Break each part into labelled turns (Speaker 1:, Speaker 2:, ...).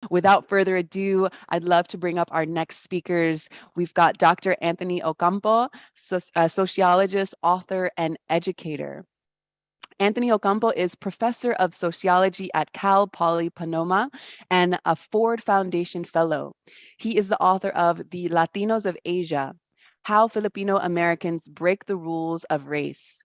Speaker 1: Without further ado, I'd love to bring up our next speakers. We've got Dr. Anthony Ocampo, a sociologist, author, and educator. Anthony Ocampo is professor of sociology at Cal Poly Panoma and a Ford Foundation Fellow. He is the author of The Latinos of Asia: How Filipino Americans Break the Rules of Race.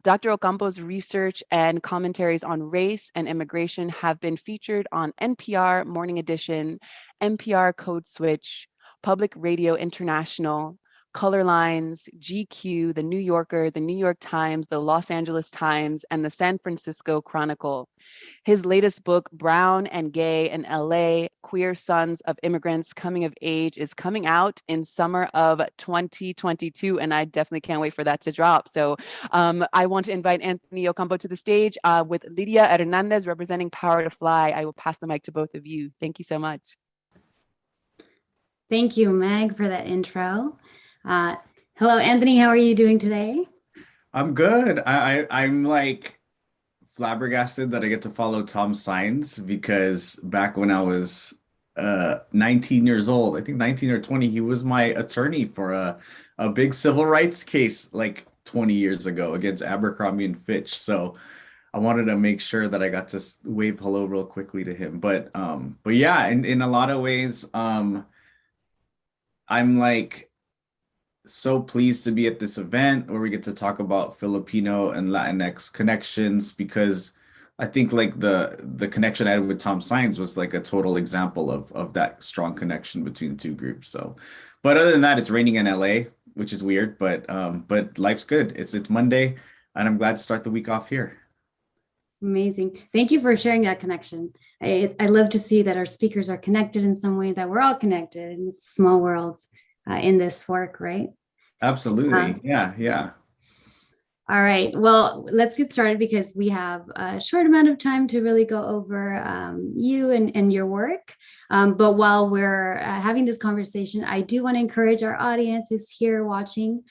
Speaker 1: Dr. Ocampo's research and commentaries on race and immigration have been featured on NPR Morning Edition, NPR Code Switch, Public Radio International, Color Lines, GQ, The New Yorker, The New York Times, The Los Angeles Times, and the San Francisco Chronicle. His latest book, Brown and Gay in LA: Queer Sons of Immigrants Coming of Age, is coming out in summer of 2022, and I definitely can't wait for that to drop. So I want to invite Anthony Ocampo to the stage with Lydia Hernandez representing Power to Fly. I will pass the mic to both of you. Thank you so much.
Speaker 2: Thank you, Meg, for that intro. Hello, Anthony. How are you doing today?
Speaker 3: I'm good. I'm like flabbergasted that I get to follow Tom Sines because back when I was 19 years old, I think 19 or 20, he was my attorney for a big civil rights case like 20 years ago against Abercrombie and Fitch. So I wanted to make sure that I got to wave hello real quickly to him. But yeah, in a lot of ways, I'm like so pleased to be at this event where we get to talk about Filipino and Latinx connections, because I think like the connection I had with Tom Sines was like a total example of that strong connection between the two groups. So, but other than that, it's raining in LA, which is weird, but life's good. It's Monday, and I'm glad to start the week off here.
Speaker 2: Amazing. Thank you for sharing that connection. I love to see that our speakers are connected in some way, that we're all connected, and it's a small world in this work, right?
Speaker 3: Absolutely. Yeah.
Speaker 2: All right. Well, let's get started because we have a short amount of time to really go over you and your work. But while we're having this conversation, I do want to encourage our audience who's here watching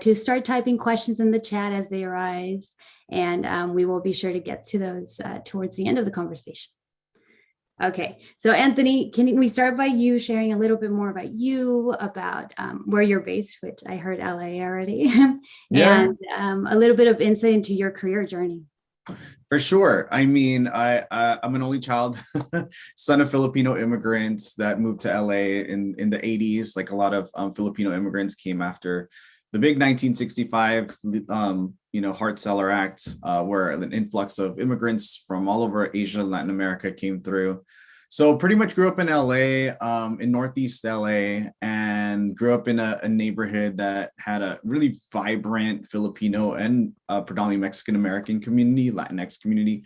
Speaker 2: to start typing questions in the chat as they arise. And we will be sure to get to those towards the end of the conversation. Okay, so Anthony, can we start by you sharing a little bit more about you, about where you're based, which I heard LA already,
Speaker 3: Yeah.
Speaker 2: and a little bit of insight into your career journey.
Speaker 3: For sure. I mean, I'm an only child, son of Filipino immigrants that moved to LA in the 80s. Like a lot of Filipino immigrants came after the big 1965, Hart-Celler Act, where an influx of immigrants from all over Asia and Latin America came through. So pretty much grew up in LA, in Northeast LA, and grew up in a neighborhood that had a really vibrant Filipino and predominantly Mexican American community, Latinx community.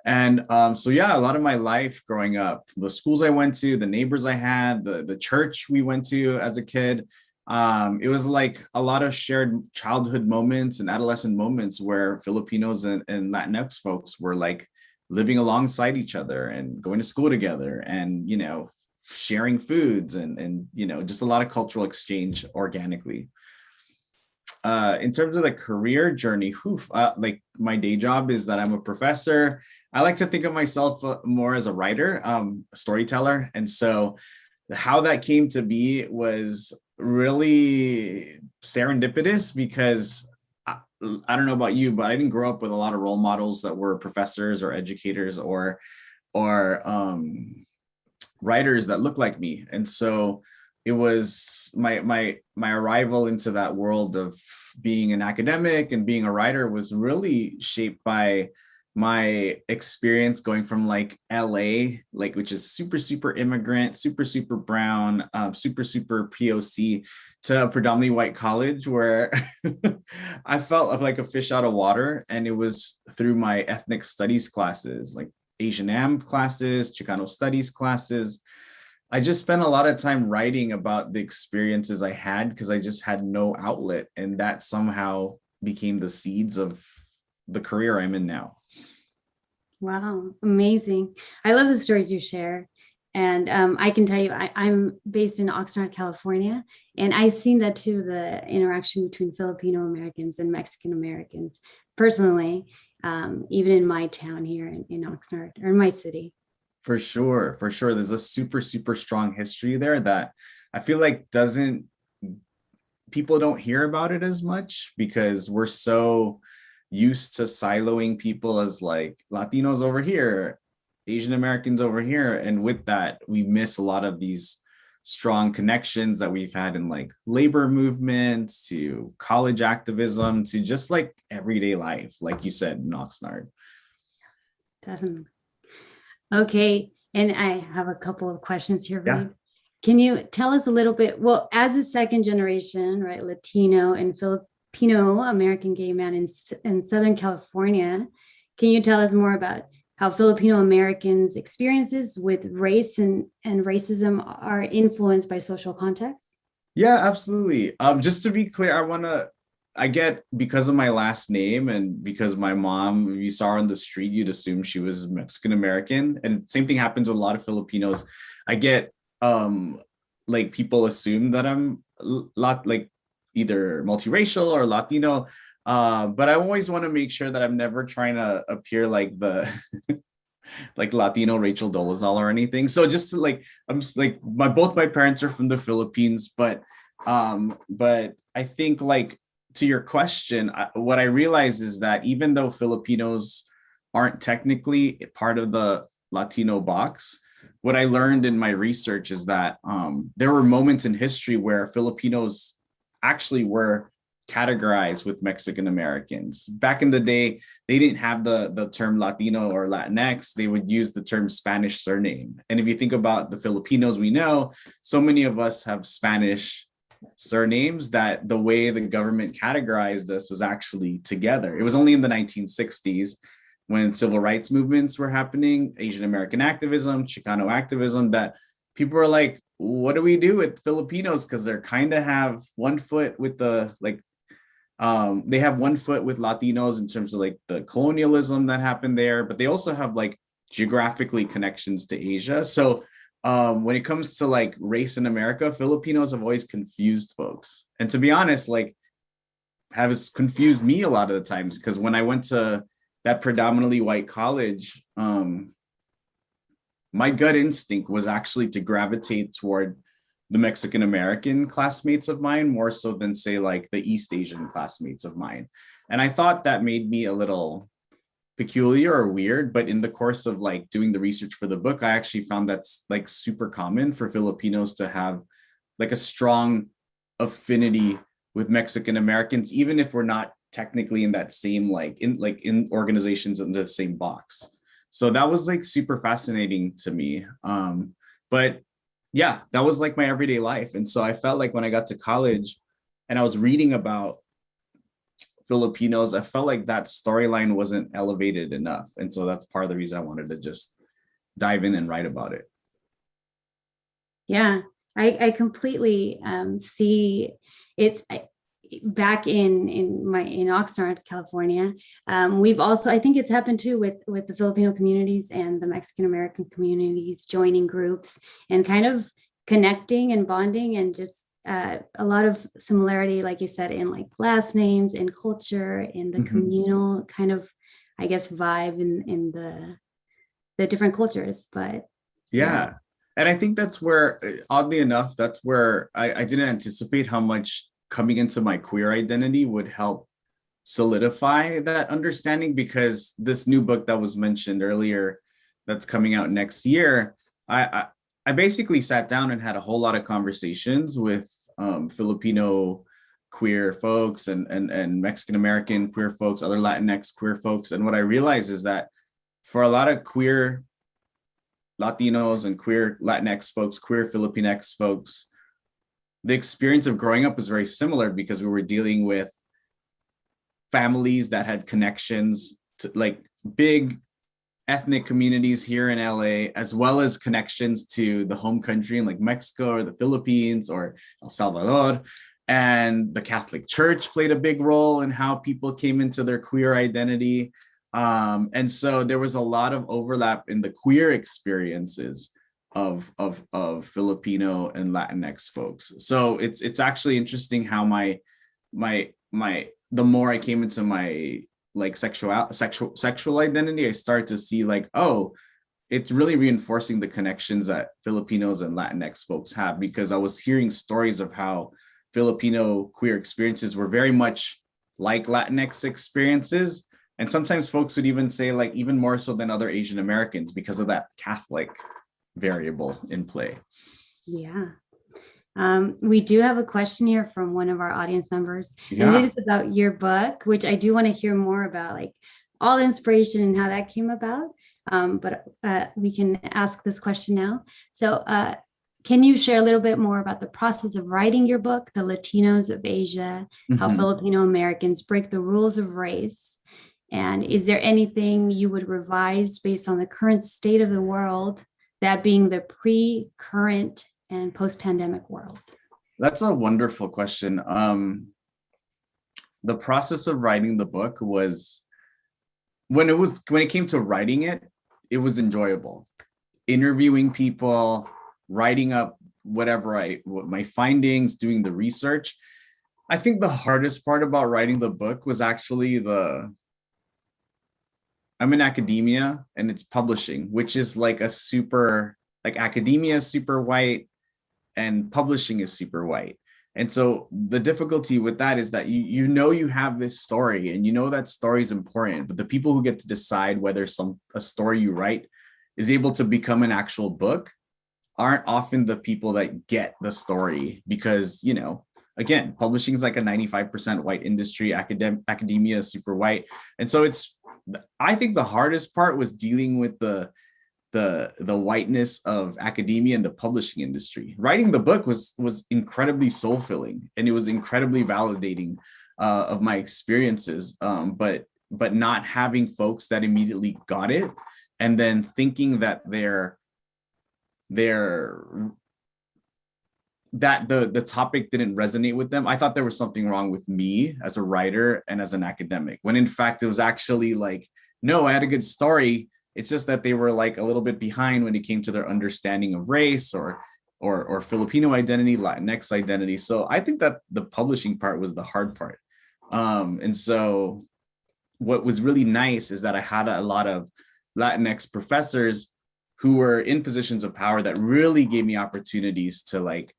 Speaker 3: And so, yeah, a lot of my life growing up, the schools I went to, the neighbors I had, the church we went to as a kid, it was like a lot of shared childhood moments and adolescent moments where Filipinos and Latinx folks were like living alongside each other and going to school together and, sharing foods and just a lot of cultural exchange organically. In terms of the career journey, like my day job is that I'm a professor. I like to think of myself more as a writer, a storyteller. And so how that came to be was really serendipitous because I don't know about you, but I didn't grow up with a lot of role models that were professors or educators or writers that looked like me. And so it was my arrival into that world of being an academic and being a writer was really shaped by my experience going from like LA, like which is super immigrant, super brown, super POC, to a predominantly white college where I felt like a fish out of water. And it was through my ethnic studies classes, like Asian Am classes, Chicano studies classes. I just spent a lot of time writing about the experiences I had because I just had no outlet, and that somehow became the seeds of the career I'm in now.
Speaker 2: Wow, amazing. I love the stories you share. And I can tell you, I'm based in Oxnard, California, and I've seen that too, the interaction between Filipino Americans and Mexican Americans personally, even in my town here in Oxnard, or in my city.
Speaker 3: For sure, for sure. There's a super, super strong history there that I feel like doesn't people don't hear about it as much because we're so used to siloing people as like Latinos over here, Asian Americans over here. And with that, we miss a lot of these strong connections that we've had in like labor movements to college activism to just like everyday life, like you said, in Oxnard.
Speaker 2: Definitely. Okay. And I have a couple of questions here,
Speaker 3: Yeah.
Speaker 2: Reed. Can you tell us a little bit? Well, as a second generation, right, Latino and Filipino American gay man in Southern California, can you tell us more about how Filipino Americans' experiences with race and racism are influenced by social context?
Speaker 3: Yeah, absolutely. Just to be clear, I get because of my last name and because my mom, if you saw her on the street, you'd assume she was Mexican American. And same thing happens with a lot of Filipinos. I get like people assume that I'm lot like either multiracial or Latino. But I always want to make sure that I'm never trying to appear like the like Latino Rachel Dolezal or anything. So just to like, I'm just like both my parents are from the Philippines, but I think like to your question, what I realize is that even though Filipinos aren't technically part of the Latino box, what I learned in my research is that there were moments in history where Filipinos actually were categorized with Mexican Americans. Back in the day, they didn't have the term Latino or Latinx. They would use the term Spanish surname. And if you think about the Filipinos we know, so many of us have Spanish surnames that the way the government categorized us was actually together. It was only in the 1960s when civil rights movements were happening, Asian American activism, Chicano activism, that people were like, what do we do with Filipinos? Because they're kind of have one foot with the like they have one foot with Latinos in terms of like the colonialism that happened there, but they also have like geographically connections to Asia. So when it comes to like race in America, Filipinos have always confused folks. And to be honest, like has confused me a lot of the times because when I went to that predominantly white college, my gut instinct was actually to gravitate toward the Mexican American classmates of mine more so than say like the East Asian classmates of mine. And I thought that made me a little peculiar or weird, but in the course of like doing the research for the book, I actually found that's like super common for Filipinos to have like a strong affinity with Mexican Americans, even if we're not technically in that same like in organizations in the same box. So that was like super fascinating to me. But yeah, that was like my everyday life. And so I felt like when I got to college and I was reading about Filipinos, I felt like that storyline wasn't elevated enough. And so that's part of the reason I wanted to just dive in and write about it.
Speaker 2: Yeah, I completely see it's back in Oxnard, California. We've also, I think it's happened too with the Filipino communities and the Mexican American communities joining groups and kind of connecting and bonding and just a lot of similarity, like you said, in like last names and culture in the communal kind of, I guess, vibe in the different cultures. But
Speaker 3: yeah. And I think that's where, oddly enough, that's where I didn't anticipate how much coming into my queer identity would help solidify that understanding, because this new book that was mentioned earlier that's coming out next year, I basically sat down and had a whole lot of conversations with Filipino queer folks and Mexican American queer folks, other Latinx queer folks. And what I realized is that for a lot of queer Latinos and queer Latinx folks, queer Filipinx folks, the experience of growing up was very similar because we were dealing with families that had connections to like big ethnic communities here in LA, as well as connections to the home country in like Mexico or the Philippines or El Salvador. And the Catholic Church played a big role in how people came into their queer identity. And so there was a lot of overlap in the queer experiences of Filipino and Latinx folks. So it's actually interesting how my the more I came into my like sexual identity, I started to see like, oh, it's really reinforcing the connections that Filipinos and Latinx folks have, because I was hearing stories of how Filipino queer experiences were very much like Latinx experiences. And sometimes folks would even say, like, even more so than other Asian Americans because of that Catholic variable in play.
Speaker 2: Yeah. We do have a question here from one of our audience members,
Speaker 3: Yeah.
Speaker 2: and it is about your book, which I do want to hear more about, like all the inspiration and how that came about. But we can ask this question now. So can you share a little bit more about the process of writing your book, The Latinos of Asia, how Filipino Americans break the rules of race? And is there anything you would revise based on the current state of the world, that being the pre, current, and post-pandemic world?
Speaker 3: That's a wonderful question. The process of writing the book was, when it came to writing it, it was enjoyable. Interviewing people, writing up what my findings, doing the research. I think the hardest part about writing the book was actually I'm in academia and it's publishing, which is like academia is super white and publishing is super white. And so the difficulty with that is that you have this story and that story is important, but the people who get to decide whether a story you write is able to become an actual book aren't often the people that get the story, because, again, publishing is like a 95% white industry, academia is super white. And so I think the hardest part was dealing with the whiteness of academia and the publishing industry. Writing the book was incredibly soul-filling, and it was incredibly validating of my experiences. But not having folks that immediately got it, and then thinking that that the topic didn't resonate with them. I thought there was something wrong with me as a writer and as an academic, when in fact it was actually like, no, I had a good story. It's just that they were like a little bit behind when it came to their understanding of race or Filipino identity, Latinx identity. So I think that the publishing part was the hard part. And so what was really nice is that I had a lot of Latinx professors who were in positions of power that really gave me opportunities to like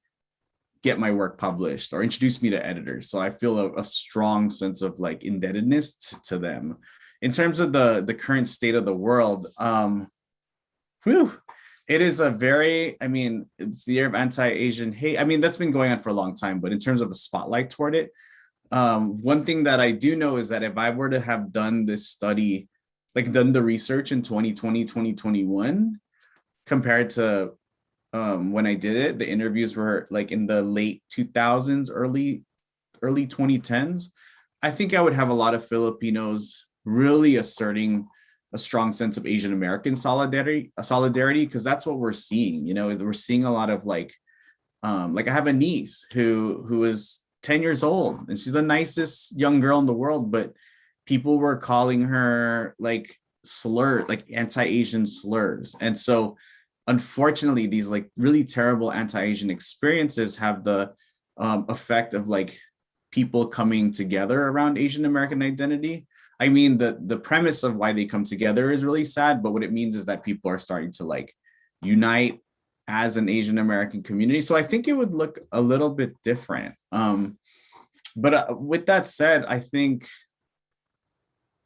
Speaker 3: get my work published or introduce me to editors. So I feel a strong sense of like indebtedness to them. In terms of the current state of the world, it is it's the year of anti-Asian hate. I mean, that's been going on for a long time, but in terms of a spotlight toward it, one thing that I do know is that if I were to have done this study, like done the research in 2020, 2021, compared to when I did it, the interviews were like in the late 2000s, early 2010s. I think I would have a lot of Filipinos really asserting a strong sense of Asian American solidarity, because that's what we're seeing. We're seeing a lot of like I have a niece who is 10 years old, and she's the nicest young girl in the world, but people were calling her like anti-Asian slurs. And so unfortunately, these like really terrible anti-Asian experiences have the effect of like people coming together around Asian American identity. I mean, the premise of why they come together is really sad, but what it means is that people are starting to like unite as an Asian American community. So I think it would look a little bit different. But with that said, I think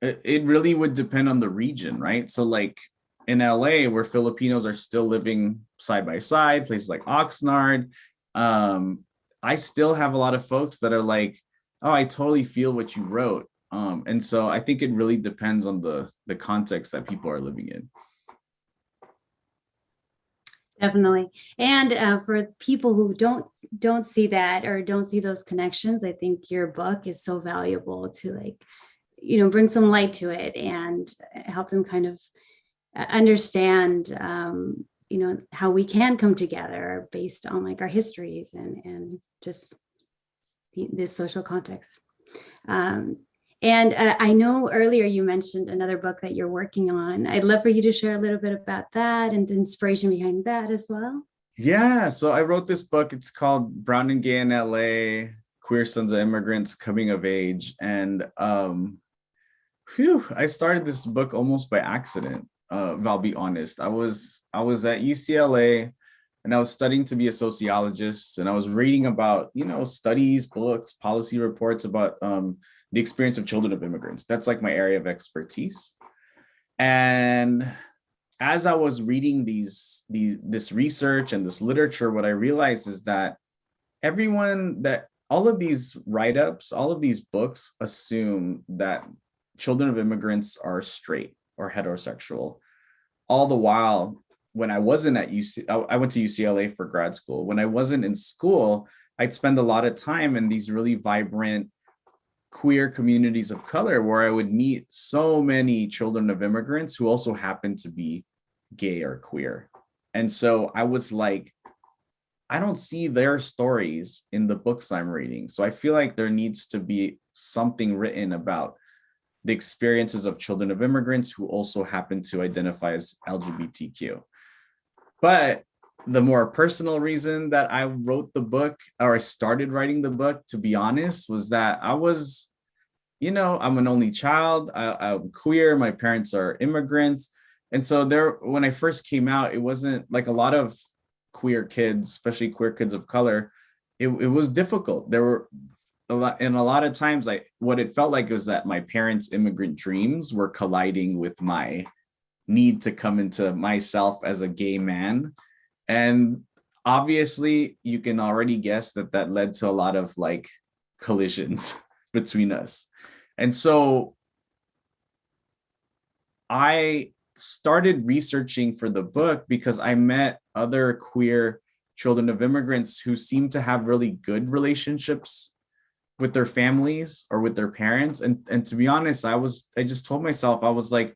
Speaker 3: it really would depend on the region, right? So like in LA, where Filipinos are still living side by side, places like Oxnard, I still have a lot of folks that are like, oh, I totally feel what you wrote. And so I think it really depends on the context that people are living in.
Speaker 2: Definitely. And for people who don't see that or don't see those connections, I think your book is so valuable to like, bring some light to it and help them kind of understand, how we can come together based on like our histories and just this social context. And I know earlier you mentioned another book that you're working on. I'd love for you to share a little bit about that and the inspiration behind that as well.
Speaker 3: Yeah, so I wrote this book. It's called Brown and Gay in LA, Queer Sons of Immigrants Coming of Age. And I started this book almost by accident. if I'll be honest. I was at UCLA and I was studying to be a sociologist, and I was reading about, studies, books, policy reports about the experience of children of immigrants. That's like my area of expertise. And as I was reading this research and this literature, what I realized is that all of these write-ups, all of these books assume that children of immigrants are straight or heterosexual. All the while, when I wasn't at I went to UCLA for grad school. When I wasn't in school, I'd spend a lot of time in these really vibrant queer communities of color where I would meet so many children of immigrants who also happened to be gay or queer. And so I was like, I don't see their stories in the books I'm reading. So I feel like there needs to be something written about the experiences of children of immigrants who also happen to identify as LGBTQ. But the more personal reason that I wrote the book, or I started writing the book, to be honest, was that I was, I'm an only child. I'm queer. My parents are immigrants. And so when I first came out, it wasn't like a lot of queer kids, especially queer kids of color. It was difficult. There were a lot of times, what it felt like was that my parents' immigrant dreams were colliding with my need to come into myself as a gay man. And obviously, you can already guess that led to a lot of like collisions between us. And so I started researching for the book because I met other queer children of immigrants who seemed to have really good relationships with their families or with their parents. And to be honest, I just told myself, I was like,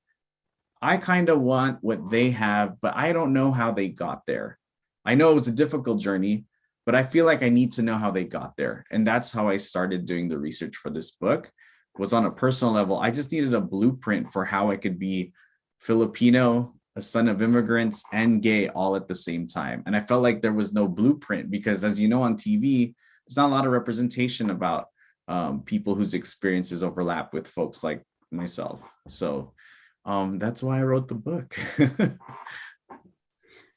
Speaker 3: I kind of want what they have, but I don't know how they got there. I know it was a difficult journey, but I feel like I need to know how they got there. And that's how I started doing the research for this book, was on a personal level. I just needed a blueprint for how I could be Filipino, a son of immigrants, and gay all at the same time. And I felt like there was no blueprint because, as you know, on TV, there's not a lot of representation about people whose experiences overlap with folks like myself. So that's why I wrote the book.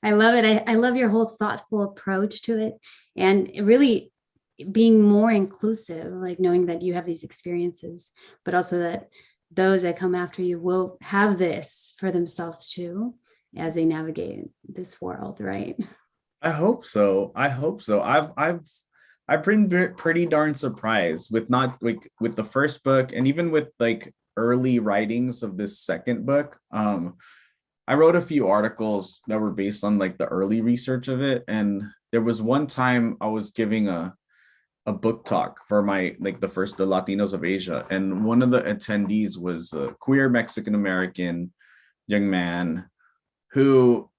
Speaker 2: I love it. I love your whole thoughtful approach to it, and really being more inclusive, like knowing that you have these experiences, but also that those that come after you will have this for themselves too, as they navigate this world, right?
Speaker 3: I hope so. I've been pretty darn surprised with not like with the first book, and even with like early writings of this second book. I wrote a few articles that were based on like the early research of it. And there was one time I was giving a book talk for the Latinos of Asia. And one of the attendees was a queer Mexican American young man who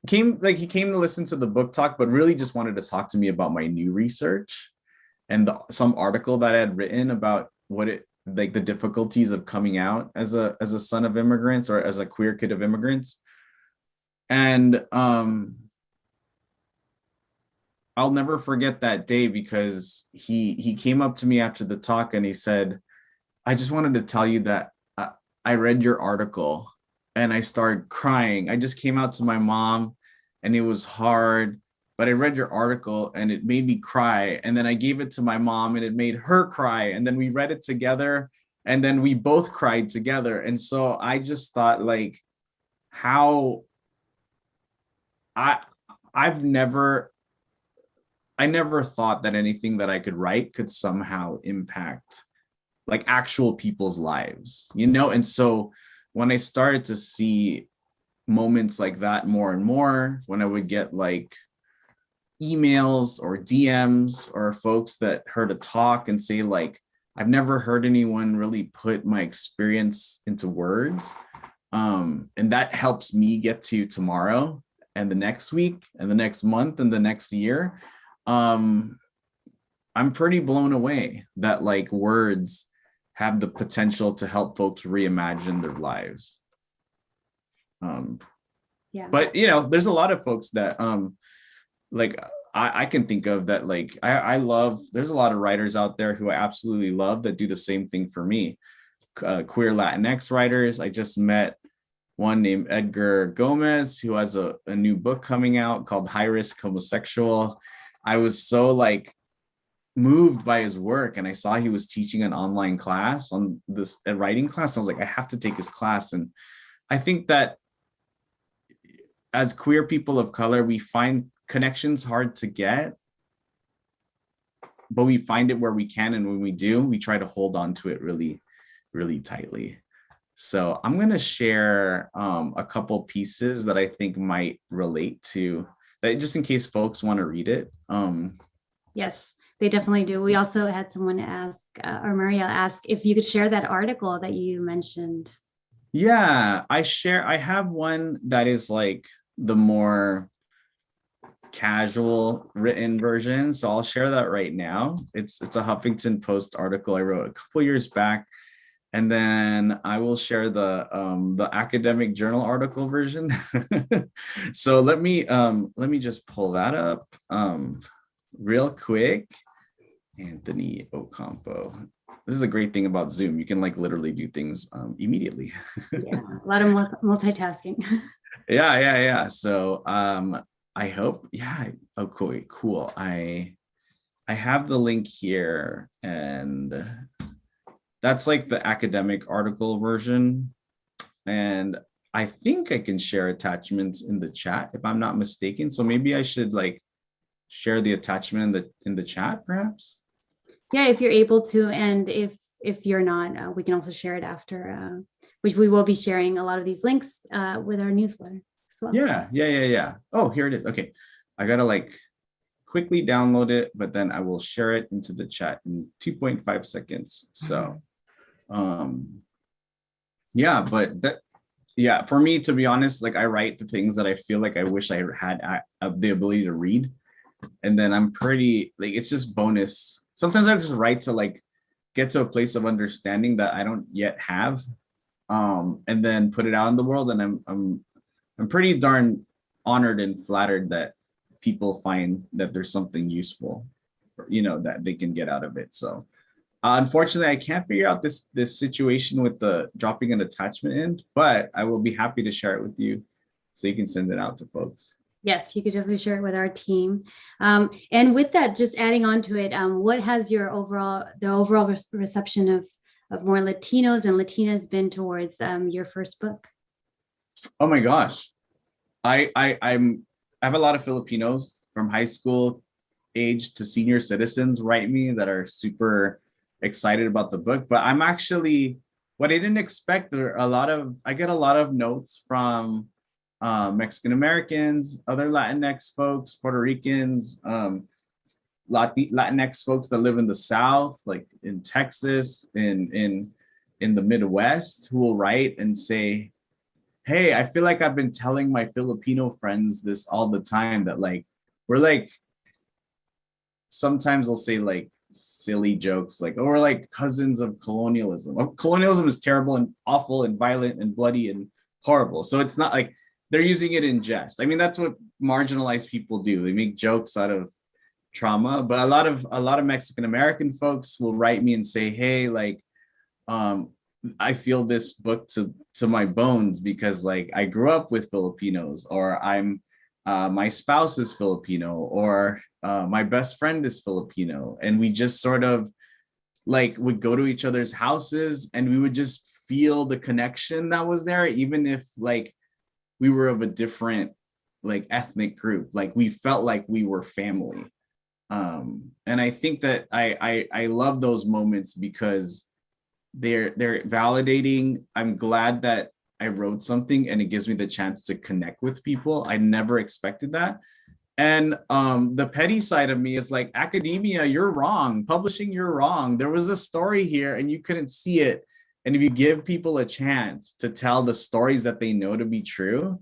Speaker 3: came to listen to the book talk, but really just wanted to talk to me about my new research and some article that I had written about the difficulties of coming out as a son of immigrants or as a queer kid of immigrants. And I'll never forget that day because he came up to me after the talk and he said, I just wanted to tell you that I read your article and I started crying. I just came out to my mom and it was hard, but I read your article and it made me cry. And then I gave it to my mom and it made her cry. And then we read it together and then we both cried together. And so I just thought like how I never thought that anything that I could write could somehow impact like actual people's lives, And so when I started to see moments like that more and more, when I would get like emails or DMs or folks that heard a talk and say like, I've never heard anyone really put my experience into words. And that helps me get to tomorrow and the next week and the next month and the next year. I'm pretty blown away that like words have the potential to help folks reimagine their lives.
Speaker 2: Yeah.
Speaker 3: But there's a lot of folks that like I can think of that like I love. There's a lot of writers out there who I absolutely love that do the same thing for me. Queer Latinx writers. I just met one named Edgar Gomez, who has a new book coming out called High Risk Homosexual. I was so like moved by his work, and I saw he was teaching an online class on this, a writing class. I was like, I have to take his class. And I think that as queer people of color, we find connections hard to get, but we find it where we can. And when we do, we try to hold on to it really, really tightly. So I'm going to share a couple pieces that I think might relate to that, just in case folks want to read it.
Speaker 2: Yes, they definitely do. We also had someone ask, or Maria ask, if you could share that article that you mentioned.
Speaker 3: Yeah, I have one that is like the more casual written version. So I'll share that right now. It's a Huffington Post article I wrote a couple years back. And then I will share the academic journal article version. So let me just pull that up real quick. Anthony Ocampo. This is a great thing about Zoom. You can like literally do things immediately.
Speaker 2: Yeah, a lot of multitasking.
Speaker 3: Yeah. So I hope, yeah. Oh, cool. I have the link here, and that's like the academic article version. And I think I can share attachments in the chat if I'm not mistaken. So maybe I should like share the attachment in the chat, perhaps.
Speaker 2: Yeah, if you're able to, and if you're not, we can also share it after, which we will be sharing a lot of these links with our newsletter as well.
Speaker 3: Yeah. Oh, here it is. Okay, I gotta like quickly download it, but then I will share it into the chat in 2.5 seconds. So, yeah, but that, yeah, for me, to be honest, like I write the things that I feel like I wish I had the ability to read, and then I'm pretty like, it's just bonus. Sometimes I just write to like get to a place of understanding that I don't yet have, and then put it out in the world. And I'm pretty darn honored and flattered that people find that there's something useful, that they can get out of it. So unfortunately, I can't figure out this situation with the dropping an attachment in, but I will be happy to share it with you so you can send it out to folks.
Speaker 2: Yes, you could definitely share it with our team. And with that, just adding on to it, what has the overall reception of more Latinos and Latinas been towards your first book?
Speaker 3: Oh my gosh. I have a lot of Filipinos from high school age to senior citizens write me that are super excited about the book. But I'm actually, what I didn't expect, I get a lot of notes from Mexican Americans, other Latinx folks, Puerto Ricans, Latinx folks that live in the South, like in Texas, in the Midwest, who will write and say, hey, I feel like I've been telling my Filipino friends this all the time, that like, we're like, sometimes they'll say like silly jokes, like, oh, we're like cousins of colonialism. Oh, colonialism is terrible and awful and violent and bloody and horrible. So it's not like they're using it in jest. I mean, that's what marginalized people do. They make jokes out of trauma. But a lot of Mexican American folks will write me and say, hey, like, I feel this book to my bones, because like I grew up with Filipinos, or my spouse is Filipino, or my best friend is Filipino, and we just sort of like would go to each other's houses and we would just feel the connection that was there, even if like we were of a different like ethnic group. Like we felt like we were family. And I think that I love those moments because they're validating. I'm glad that I wrote something and it gives me the chance to connect with people. I never expected that. And the petty side of me is like, academia, you're wrong. Publishing, you're wrong. There was a story here and you couldn't see it. And if you give people a chance to tell the stories that they know to be true,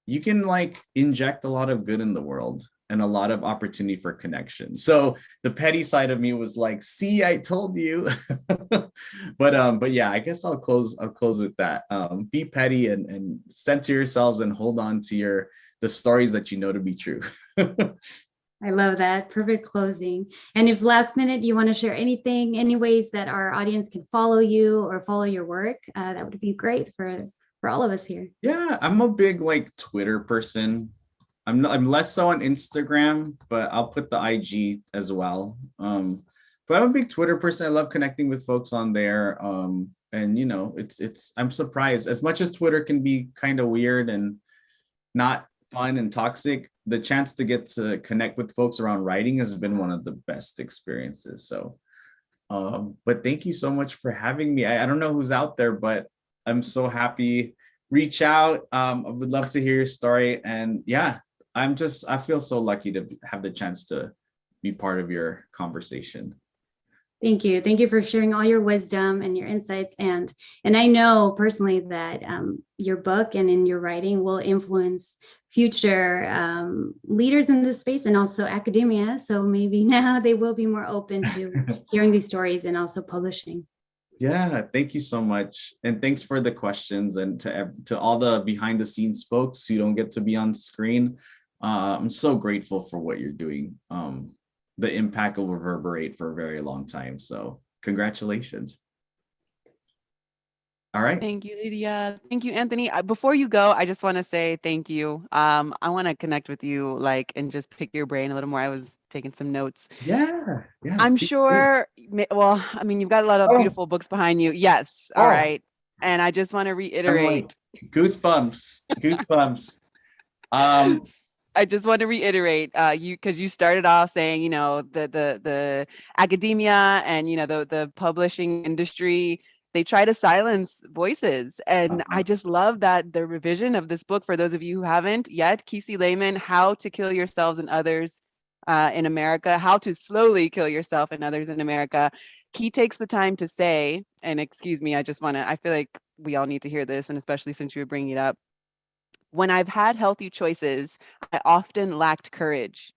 Speaker 3: you can like inject a lot of good in the world and a lot of opportunity for connection. So the petty side of me was like, see, I told you. But yeah, I guess I'll close with that. Be petty and center yourselves and hold on to the stories that you know to be true.
Speaker 2: I love that. Perfect closing. And if last minute you want to share anything, any ways that our audience can follow you or follow your work, that would be great for for all of us here.
Speaker 3: Yeah, I'm a big like Twitter person. I'm less so on Instagram, but I'll put the IG as well. But I'm a big Twitter person. I love connecting with folks on there. And you know, it's I'm surprised. As much as Twitter can be kind of weird and not fun and toxic, the chance to get to connect with folks around writing has been one of the best experiences. So but thank you so much for having me. I don't know who's out there, but I'm so happy. Reach out. I would love to hear your story. And yeah, I feel so lucky to have the chance to be part of your conversation.
Speaker 2: Thank you. Thank you for sharing all your wisdom and your insights. And I know personally that your book and in your writing will influence future leaders in this space and also academia. So maybe now they will be more open to hearing these stories and also publishing.
Speaker 3: Yeah, thank you so much. And thanks for the questions, and to all the behind the scenes folks who don't get to be on screen. I'm so grateful for what you're doing. The impact will reverberate for a very long time. So congratulations. All right.
Speaker 1: Thank you, Lydia. Thank you, Anthony. Before you go, I just want to say thank you. I want to connect with you, like, and just pick your brain a little more. I was taking some notes.
Speaker 3: Yeah.
Speaker 1: I'm
Speaker 3: Please do.
Speaker 1: sure, well, I mean, you've got a lot of
Speaker 3: Oh,
Speaker 1: beautiful books behind you. Yes. All
Speaker 3: oh,
Speaker 1: right. And I just want to
Speaker 3: I'm like
Speaker 1: reiterate.
Speaker 3: goosebumps, goosebumps. Um,
Speaker 1: I just want to reiterate, you, because you started off saying, you know, the academia and, you know, the publishing industry, they try to silence voices. And I just love that the revision of this book, for those of you who haven't yet, Kesey Lehman, How to Kill Yourselves and Others in America, How to Slowly Kill Yourself and Others in America. He takes the time to say, and excuse me, I feel like we all need to hear this, and especially since you were bringing it up. When I've had healthy choices, I often lacked courage.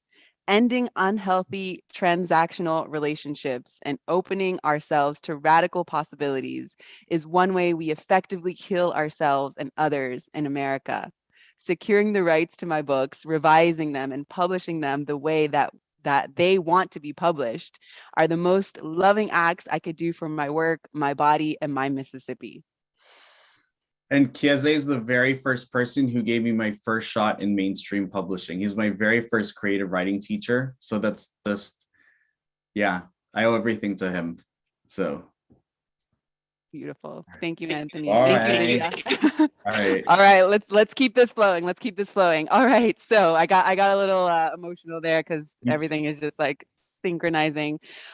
Speaker 1: Ending unhealthy transactional relationships and opening ourselves to radical possibilities is one way we effectively heal ourselves and others in America. Securing the rights to my books, revising them, and publishing them the way that they want to be published are the most loving acts I could do for my work, my body, and my Mississippi.
Speaker 3: and Kieze is the very first person who gave me my first shot in mainstream publishing. He's my very first creative writing teacher. So that's just, yeah, I owe everything to him. So.
Speaker 1: Beautiful. Thank you, Anthony.
Speaker 3: All
Speaker 1: Thank you,
Speaker 3: right.
Speaker 1: Lydia.
Speaker 3: All right.
Speaker 1: All right, let's keep this flowing. Let's keep this flowing. All right. So I got a little emotional there because everything is just like synchronizing.